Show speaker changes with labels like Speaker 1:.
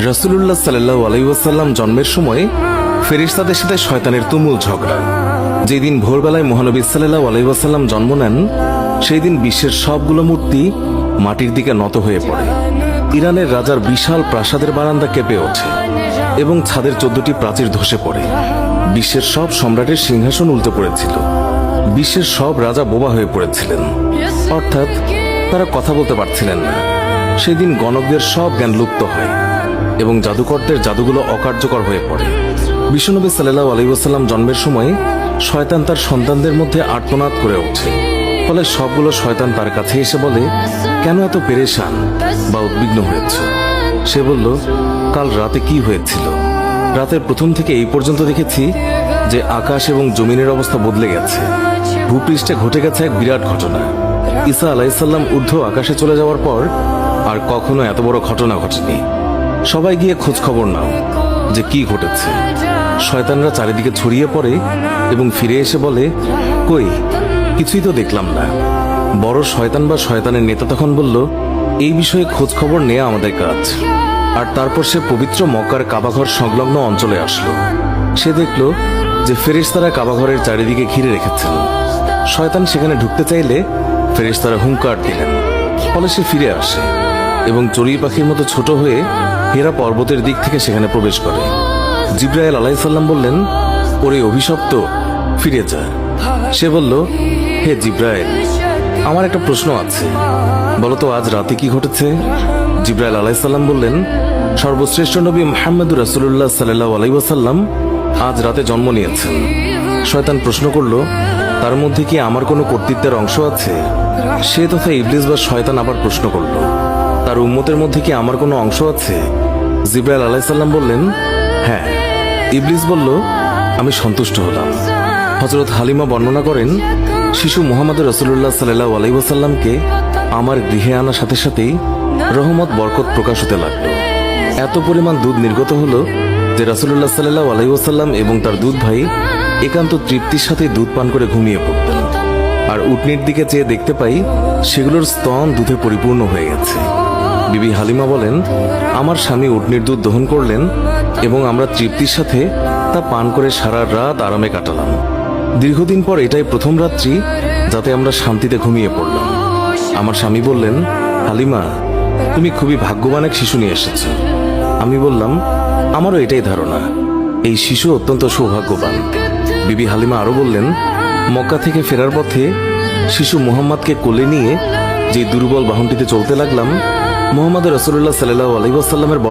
Speaker 1: রাসূলুল্লাহ সাল্লাল্লাহু আলাইহি ওয়াসাল্লাম জন্মের সময় ফেরেশতাদের সাথে শয়তানের তুমুল ঝগড়া। যেদিন ভোরবেলায় মহানবী সাল্লাল্লাহু আলাইহি ওয়াসাল্লাম জন্ম নেন, সেই দিন বিশ্বের সবগুলো মূর্তি মাটির দিকে নত হয়ে পড়ে। ইরানের রাজার বিশাল প্রাসাদের বারান্দা কেঁপে ওঠে এবং ছাদের 14টি প্রাচীর ধসে পড়ে। বিশ্বের সব সম্রাটের সিংহাসন উল্টে পড়েছিল। বিশ্বের সব রাজা বোবা হয়ে পড়েছিলেন, অর্থাৎ তারা কথা বলতে পারছিলেন না। সেদিন গণকদের সব জ্ঞান লুপ্ত হয় এবং জাদুকরদের জাদুগুলো অকার্যকর হয়ে পড়ে। বিশ্বনবী সাল্লাল্লাহু আলাইহি ওয়াসাল্লাম জন্মের সময় শয়তান তার সন্তানদের মধ্যে আর্তনাদ করে ওঠে। ফলে সবগুলো শয়তান তার কাছে এসে বলে, কেন এত পেরেশান বা উদ্বিগ্ন হয়েছ? সে বলল, কাল রাতে কি হয়েছিল? রাতের প্রথম থেকে এই পর্যন্ত দেখেছি যে আকাশ এবং জমিনের অবস্থা বদলে গেছে। ভূপৃষ্ঠে ঘটে গেছে এক বিরাট ঘটনা। ঈসা আলাইহিসসালাম ঊর্ধ্ব আকাশে চলে যাওয়ার পর আর কখনো এত বড় ঘটনা ঘটেনি। সবাই গিয়ে খোঁজ খবর নাও যে কি ঘটেছে। শয়তানরা চারিদিকে ছড়িয়ে পড়ে এবং ফিরে এসে বলে, কই, কিছুই তো দেখলাম না। বড় শয়তান বা শয়তানের নেতা তখন বলল, এই বিষয়ে খোঁজ খবর নেওয়া আমাদের কাজ। আর তারপর সে পবিত্র মক্কার কাবাঘর সংলগ্ন অঞ্চলে আসলো। সে দেখল যে ফেরেশতারা কাবাঘরের চারিদিকে ঘিরে রেখেছেন। শয়তান সেখানে ঢুকতে চাইলে ফেরেশতারা হুঙ্কার দিলেন। ফলে সে ফিরে আসে এবং চড়ুই পাখির মতো ছোট হয়ে হেরা পর্বতের দিক থেকে সেখানে প্রবেশ করে। জিবরাইল আলাইহিস সালাম বললেন, ওরে অভিশপ্ত, ফিরে যা। সে বলল, হে জিবরাইল, আমার একটা প্রশ্ন আছে, বলতো আজ রাতে কি ঘটেছে? জিবরাইল আলাইহিস সালাম বললেন, সর্বশ্রেষ্ঠ নবী মুহাম্মদুর রাসূলুল্লাহ সাল্লাল্লাহু আলাইহি ওয়াসাল্লাম আজ রাতে জন্ম নিয়েছেন। শয়তান প্রশ্ন করল, তার মধ্যে কি আমার কোনো কর্তৃত্বের অংশ আছে? সে তথা ইবলিস বা শয়তান আবার প্রশ্ন করল, তার উম্মতের মধ্যে কি আমার কোনো অংশ আছে? জিবরাইল আলাইহিস সালাম বললেন, হ্যাঁ। ইবলিস বলল, আমি সন্তুষ্ট হলাম। হযরত হালিমা বর্ণনা করেন, শিশু মুহাম্মদ রাসূলুল্লাহ সাল্লাল্লাহু আলাইহি ওয়াসাল্লামকে আমার গৃহে আনার সাথে সাথেই রহমত বরকত প্রকাশ হতে লাগলো। এত পরিমাণ দুধ নির্গত হলো যে রাসূলুল্লাহ সাল্লাল্লাহু আলাইহি ওয়াসাল্লাম এবং তার দুধ ভাই একান্ত তৃপ্তির সাথে দুধ পান করে ঘুমিয়ে পড়তেন। আর উটনির দিকে চেয়ে দেখতে পাই সেগুলোর স্তন দুধে পরিপূর্ণ হয়ে গেছে। বিবি হালিমা বলেন, আমার স্বামী উটনির দুধ দহন করলেন এবং আমরা তৃপ্তির সাথে তা পান করে সারা রাত আরামে কাটালাম। দীর্ঘদিন পর এটাই প্রথম রাত্রি যাতে আমরা শান্তিতে ঘুমিয়ে পড়লাম। আমার স্বামী বললেন, হালিমা, তুমি খুবই ভাগ্যবান এক শিশু নিয়ে এসেছ। আমি বললাম, আমারও এটাই ধারণা, এই শিশু অত্যন্ত সৌভাগ্যবান। বিবি হালিমা আরো বললেন, মক্কা থেকে ফেরার পথে শিশু মুহাম্মদকে কোলে নিয়ে যে দুর্বল বাহনটিতে চলতে লাগলাম, মুহাম্মদ রাসূলুল্লাহ সাল্লাল্লাহু আলাইহি ওয়াসাল্লামের